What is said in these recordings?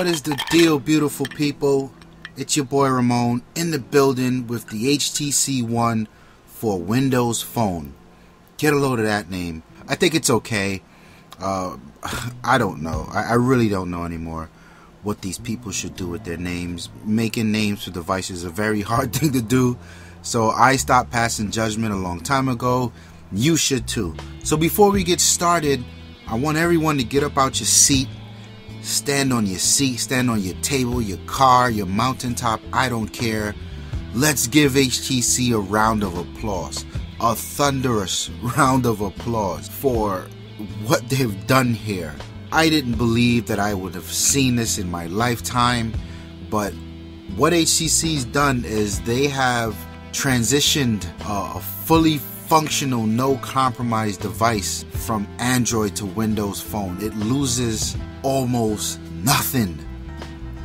What is the deal, beautiful people? It's your boy Ramon in the building with the HTC One for Windows Phone. Get a load of that name. I think it's okay. I don't know. I really don't know anymore what these people should do with their names. Making names for devices is a very hard thing to do. So I stopped passing judgment a long time ago. You should too. So before we get started, I want everyone to get up out your seat. Stand on your seat, stand on your table, your car, your mountaintop, I don't care. Let's give HTC a round of applause. A thunderous round of applause for what they've done here. I didn't believe that I would have seen this in my lifetime, but what HTC's done is they have transitioned a fully functional, no compromise device from Android to Windows Phone. It loses almost nothing.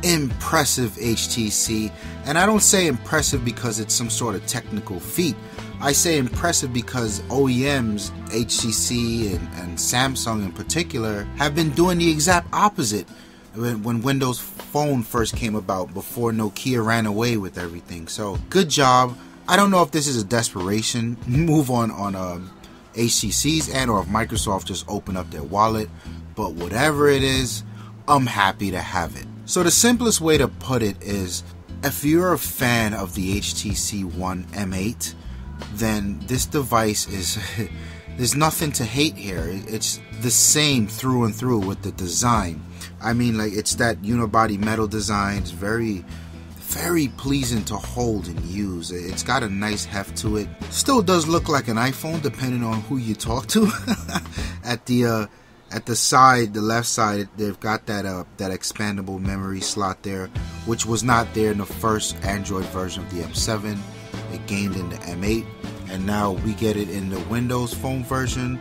Impressive, HTC. And I don't say impressive because it's some sort of technical feat. I say impressive because OEMs, HTC and Samsung in particular, have been doing the exact opposite when Windows Phone first came about, before Nokia ran away with everything. So good job. I don't know if this is a desperation move on HTC's end, or if Microsoft just opened up their wallet, but whatever it is, I'm happy to have it. So the simplest way to put it is, if you're a fan of the HTC One M8, then this device is there's nothing to hate here. It's the same through and through with the design. I mean, like, it's that unibody metal design. It's very pleasing to hold and use. It's got a nice heft to it. Still does look like an iPhone depending on who you talk to. At the side, the left side, they've got that expandable memory slot there, which was not there in the first Android version of the M7. It gained in the M8, and now we get it in the Windows Phone version.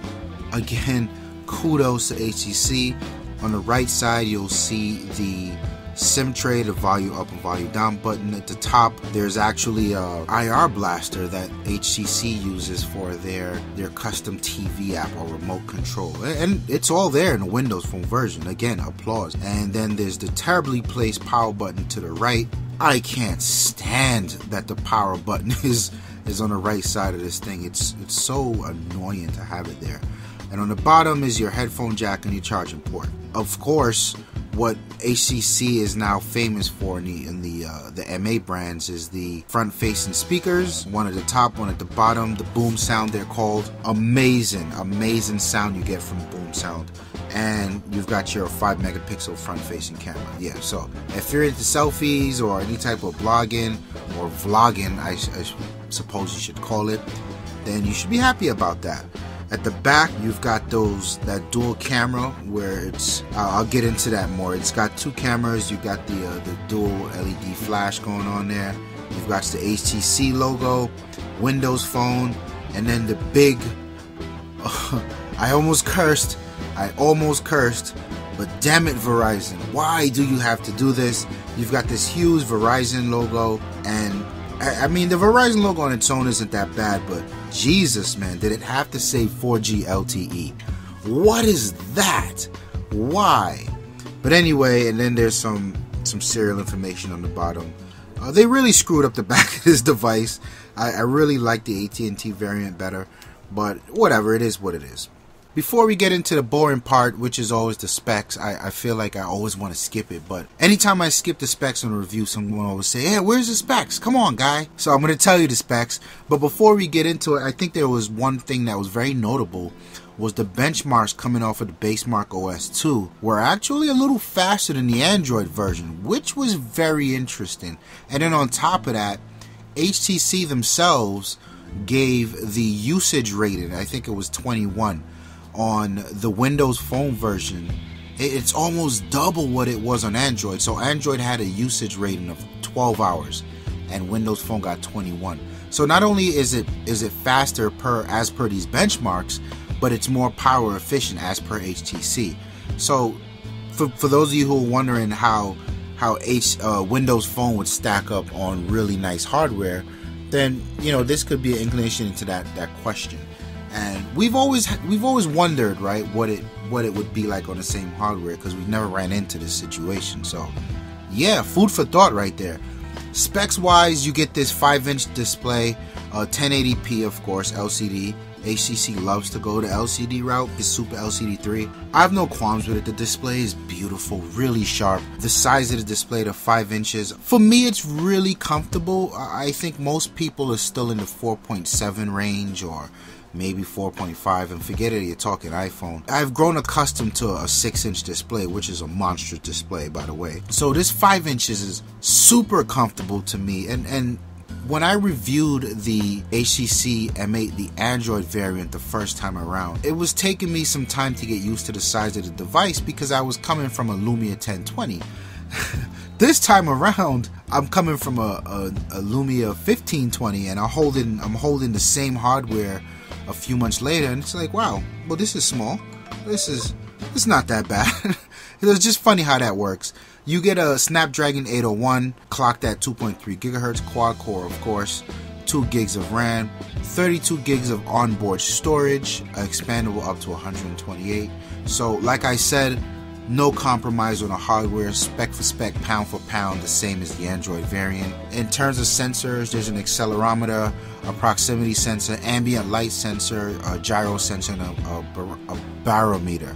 Again, kudos to HTC. On the right side, you'll see the SIM tray, the volume up and volume down button. At the top, there's actually a IR blaster that HTC uses for their custom TV app or remote control, and it's all there in the Windows Phone version. Again, applause. And then there's the terribly placed power button to the right. I can't stand that the power button is on the right side of this thing. It's so annoying to have it there. And on the bottom is your headphone jack and your charging port. Of course, what HTC is now famous for in the M8 brands is the front-facing speakers. One at the top, one at the bottom. The boom sound, they're called. Amazing sound you get from boom sound. And you've got your 5 megapixel front-facing camera. Yeah, so if you're into selfies or any type of blogging or vlogging, I suppose you should call it, then you should be happy about that. At the back, you've got that dual camera where it's, I'll get into that more. It's got two cameras. You've got the dual LED flash going on there. You've got the HTC logo, Windows Phone, and then the big, I almost cursed, but damn it, Verizon. Why do you have to do this? You've got this huge Verizon logo, and I mean, the Verizon logo on its own isn't that bad, but Jesus, man, did it have to say 4G LTE? What is that? Why? But anyway, and then there's some serial information on the bottom. They really screwed up the back of this device. I really like the AT&T variant better, but whatever, it is what it is. Before we get into the boring part, which is always the specs, I feel like I always want to skip it, but anytime I skip the specs on a review, someone always say, hey, where's the specs? Come on, guy. So I'm going to tell you the specs, but before we get into it, I think there was one thing that was very notable, was the benchmarks coming off of the Basemark OS 2 were actually a little faster than the Android version, which was very interesting. And then on top of that, HTC themselves gave the usage rating, I think it was 21, on the Windows Phone version. It's almost double what it was on Android. So Android had a usage rating of 12 hours and Windows Phone got 21. So not only is it faster as per these benchmarks, but it's more power efficient as per HTC. So for those of you who are wondering how Windows Phone would stack up on really nice hardware, then this could be an inclination into that question. And we've always wondered, right, what it would be like on the same hardware, because we never ran into this situation. So yeah, food for thought right there. Specs wise, you get this 5-inch display, 1080p of course, LCD. HTC loves to go the LCD route. It's Super LCD 3. I have no qualms with it. The display is beautiful, really sharp. The size of the display to 5 inches. For me, it's really comfortable. I think most people are still in the 4.7 range or maybe 4.5, and forget it, you're talking iPhone. I've grown accustomed to a 6-inch display, which is a monstrous display, by the way. So this 5 inches is super comfortable to me, and when I reviewed the HTC M8, the Android variant, the first time around, it was taking me some time to get used to the size of the device because I was coming from a Lumia 1020. This time around, I'm coming from a Lumia 1520, and I'm holding the same hardware a few months later, and it's like, wow, well, this is small. It's not that bad. It's just funny how that works. You get a Snapdragon 801, clocked at 2.3 gigahertz, quad core, of course, 2 gigs of RAM, 32 gigs of onboard storage, expandable up to 128. So, like I said, no compromise on the hardware, spec for spec, pound for pound, the same as the Android variant. In terms of sensors, there's an accelerometer, a proximity sensor, ambient light sensor, a gyro sensor, and a barometer.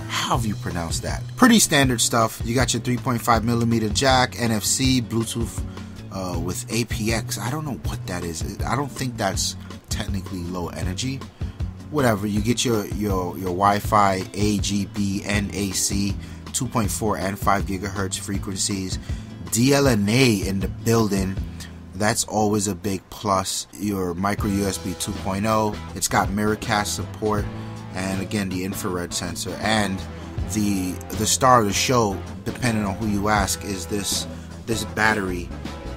However you pronounce that. Pretty standard stuff. You got your 3.5mm jack, NFC, Bluetooth with apx. I don't know what that is. I don't think that's technically low energy. Whatever. You get your Wi-Fi, AGB, and AC, 2.4 and 5 gigahertz frequencies. DLNA in the building. That's always a big plus. Your micro USB 2.0. It's got Miracast support. And again, the infrared sensor. And the star of the show, depending on who you ask, is this battery,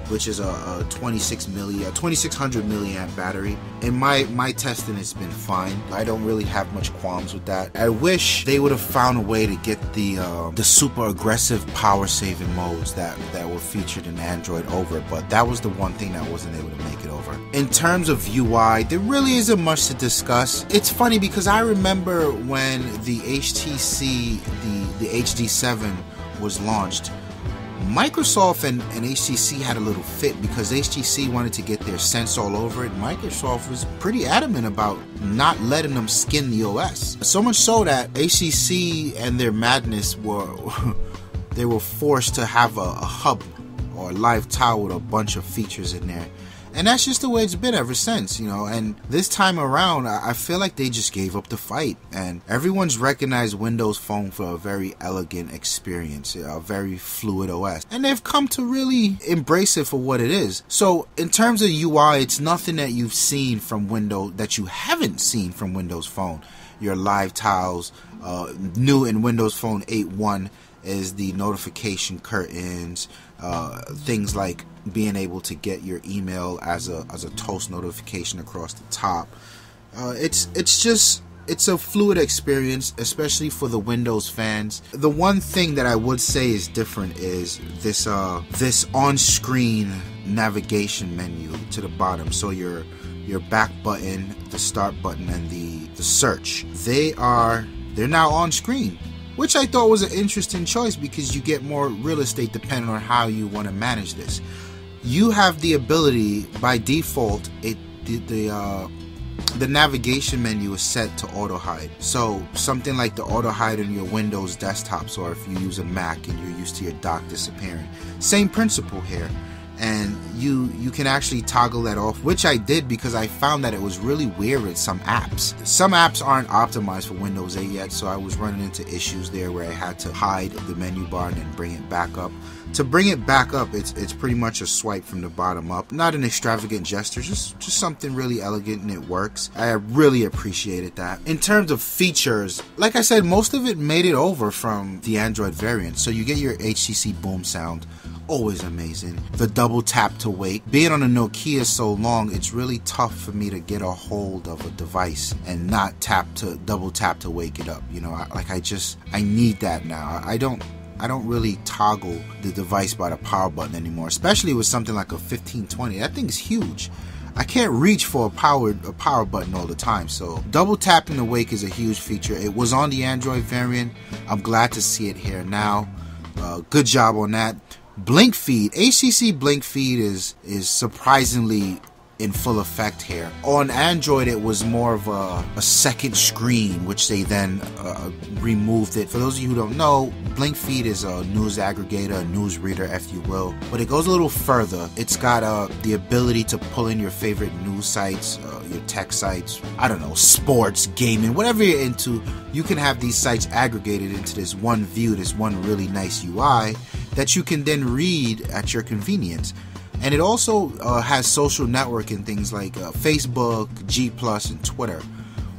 which is a 2600 milliamp battery. In my testing, it's been fine. I don't really have much qualms with that. I wish they would have found a way to get the super aggressive power saving modes that were featured in Android over, but that was the one thing that wasn't able to make it over. In terms of UI, there really isn't much to discuss. It's funny because I remember when the HTC, the HD7 was launched, Microsoft and HTC had a little fit because HTC wanted to get their sense all over it. Microsoft was pretty adamant about not letting them skin the OS. So much so that HTC and their madness they were forced to have a hub or a live tile with a bunch of features in there. And that's just the way it's been ever since, you know. And this time around, I feel like they just gave up the fight. And everyone's recognized Windows Phone for a very elegant experience, a very fluid OS. And they've come to really embrace it for what it is. So in terms of UI, it's nothing that you've seen from Windows, that you haven't seen from Windows Phone. Your live tiles, new in Windows Phone 8.1 is the notification curtains, things like being able to get your email as a toast notification across the top. It's a fluid experience, especially for the Windows fans. The one thing that I would say is different is this on-screen navigation menu to the bottom. So your back button, the start button, and the search, they're now on screen, which I thought was an interesting choice because you get more real estate depending on how you want to manage this. You have the ability, by default, the navigation menu is set to auto hide. So something like the auto hide on your Windows desktops, or if you use a Mac and you're used to your dock disappearing. Same principle here. And you can actually toggle that off, which I did because I found that it was really weird with some apps. Some apps aren't optimized for Windows 8 yet, so I was running into issues there where I had to hide the menu bar and then bring it back up. To bring it back up, it's pretty much a swipe from the bottom up. Not an extravagant gesture, just something really elegant, and it works. I really appreciated that. In terms of features, like I said, most of it made it over from the Android variant. So you get your HTC Boom sound, always amazing. The double tap to wake. Being on a Nokia so long, it's really tough for me to get a hold of a device and not double tap to wake it up. You know, I need that now. I don't really toggle the device by the power button anymore, especially with something like a 1520. That thing's huge. I can't reach for a power button all the time. So double tapping the wake is a huge feature. It was on the Android variant. I'm glad to see it here now. Good job on that. Blink feed, HTC blink feed is surprisingly in full effect here. On Android, it was more of a second screen, which they then removed it. For those of you who don't know, blink feed is a news aggregator, a news reader, if you will, but it goes a little further. It's got the ability to pull in your favorite news sites, your tech sites, I don't know, sports, gaming, whatever you're into. You can have these sites aggregated into this one view, this one really nice UI that you can then read at your convenience. And it also has social networking things like Facebook, G+, and Twitter.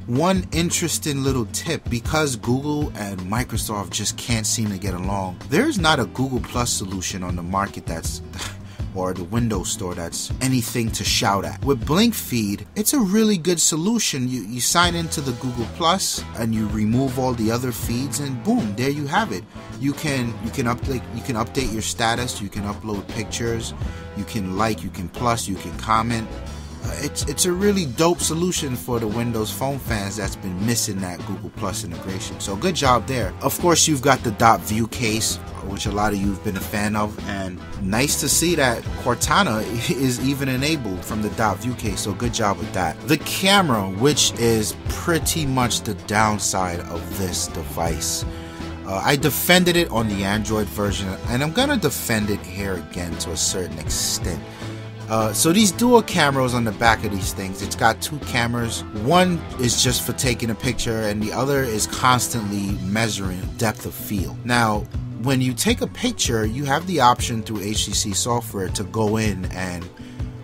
One interesting little tip, because Google and Microsoft just can't seem to get along, there's not a Google Plus solution on the market that's or the Windows Store that's anything to shout at. With Blink Feed, it's a really good solution. You sign into the Google Plus and you remove all the other feeds, and boom, there you have it. You can update your status, you can upload pictures, you can like, you can plus, you can comment. It's a really dope solution for the Windows Phone fans that's been missing that Google Plus integration. So good job there. Of course, you've got the dot view case, which a lot of you have been a fan of, and nice to see that Cortana is even enabled from the dot view case. So good job with that. The camera, which is pretty much the downside of this device. I defended it on the Android version, and I'm gonna defend it here again to a certain extent. So these dual cameras on the back of these things, it's got two cameras. One is just for taking a picture, and the other is constantly measuring depth of field. Now, when you take a picture, you have the option through HTC software to go in and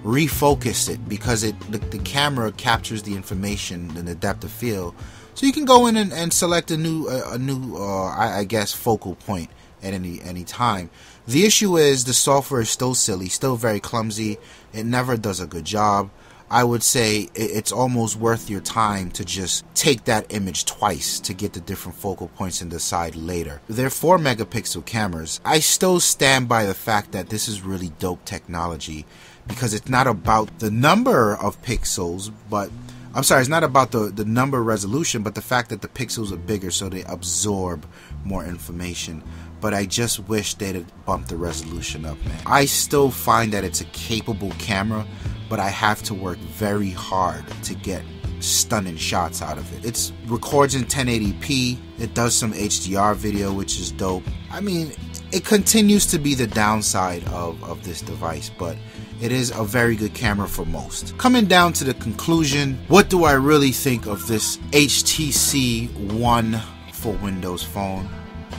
refocus it, because the camera captures the information in the depth of field. So you can go in and select a new I guess focal point at any time. The issue is the software is still silly, still very clumsy. It never does a good job. I would say it's almost worth your time to just take that image twice to get the different focal points and decide later. They're 4 megapixel cameras. I still stand by the fact that this is really dope technology, because it's not about the number of pixels, but I'm sorry, it's not about the number resolution, but the fact that the pixels are bigger so they absorb more information. But I just wish they'd have bumped the resolution up, man. I still find that it's a capable camera, but I have to work very hard to get stunning shots out of it. It records in 1080p, it does some HDR video, which is dope. I mean, it continues to be the downside of this device, but it is a very good camera for most. Coming down to the conclusion, what do I really think of this HTC One for Windows Phone?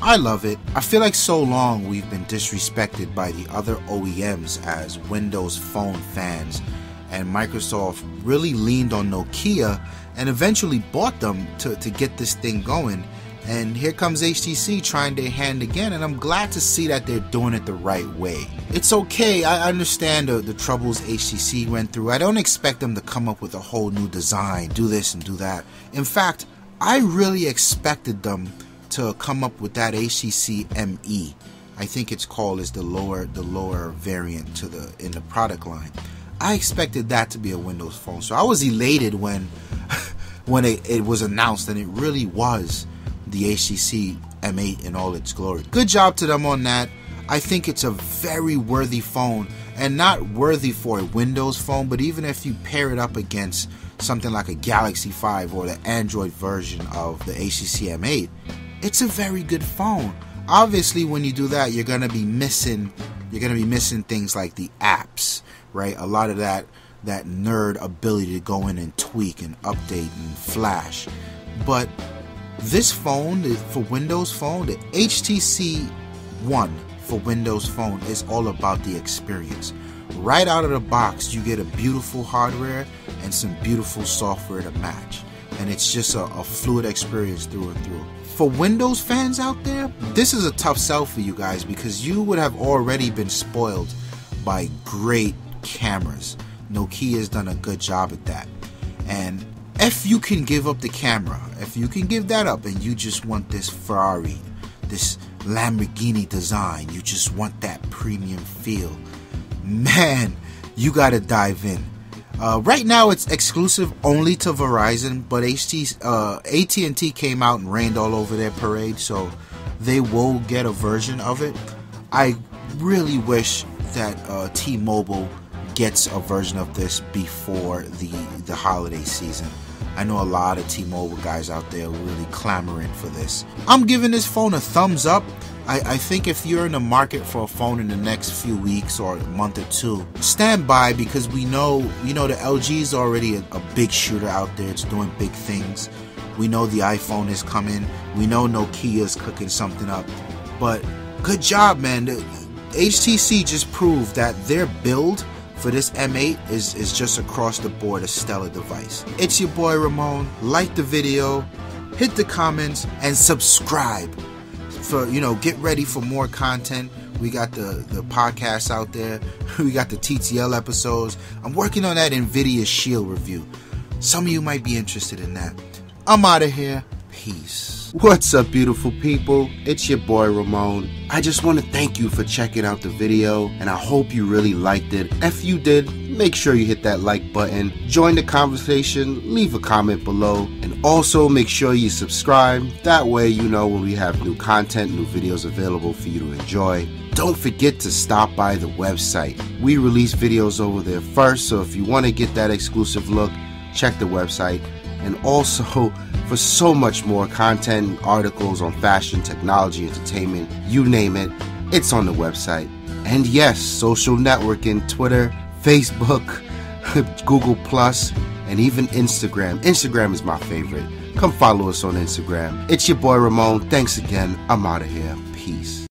I love it. I feel like so long we've been disrespected by the other OEMs as Windows Phone fans, and Microsoft really leaned on Nokia and eventually bought them to get this thing going. And here comes HTC trying their hand again, and I'm glad to see that they're doing it the right way. It's okay, I understand the troubles HTC went through. I don't expect them to come up with a whole new design, do this and do that. In fact, I really expected them to come up with that HTC ME. I think it's called is the lower variant in the product line. I expected that to be a Windows Phone, so I was elated when it was announced, and it really was the HTC M8 in all its glory. Good job to them on that. I think it's a very worthy phone, and not worthy for a Windows phone, but even if you pair it up against something like a Galaxy 5 or the Android version of the HTC M8, it's a very good phone. Obviously, when you do that, you're gonna be missing things like the apps, right? A lot of that nerd ability to go in and tweak and update and flash. But this phone, for Windows Phone, the HTC One for Windows Phone, is all about the experience. Right out of the box, you get a beautiful hardware and some beautiful software to match. And it's just a fluid experience through and through. For Windows fans out there, this is a tough sell for you guys, because you would have already been spoiled by great cameras. Nokia has done a good job at that. And if you can give up the camera, if you can give that up and you just want this Ferrari, this Lamborghini design, you just want that premium feel, man, you gotta dive in. Right now it's exclusive only to Verizon, but AT&T came out and rained all over their parade, so they will get a version of it. I really wish that T-Mobile gets a version of this before the holiday season. I know a lot of T-Mobile guys out there really clamoring for this. I'm giving this phone a thumbs up. I think if you're in the market for a phone in the next few weeks or a month or two, stand by, because we know, the LG is already a big shooter out there. It's doing big things. We know the iPhone is coming. We know Nokia's cooking something up. But good job, man. The HTC just proved that their build for this M8 is just across the board a stellar device. It's your boy Ramon. Like the video, hit the comments, and subscribe. For get ready for more content. We got the podcasts out there. We got the TTL episodes. I'm working on that NVIDIA Shield review. Some of you might be interested in that. I'm out of here. Peace. What's up, beautiful people? It's your boy Ramon. I just want to thank you for checking out the video, and I hope you really liked it. If you did, make sure you hit that like button, join the conversation, leave a comment below, and also make sure you subscribe. That way you know when we have new content, new videos available for you to enjoy. Don't forget to stop by the website. We release videos over there first, so if you want to get that exclusive look, check the website. And also, for so much more content, articles on fashion, technology, entertainment, you name it, it's on the website. And yes, social networking, Twitter, Facebook, Google+, and even Instagram. Instagram is my favorite. Come follow us on Instagram. It's your boy Ramon. Thanks again. I'm out of here. Peace.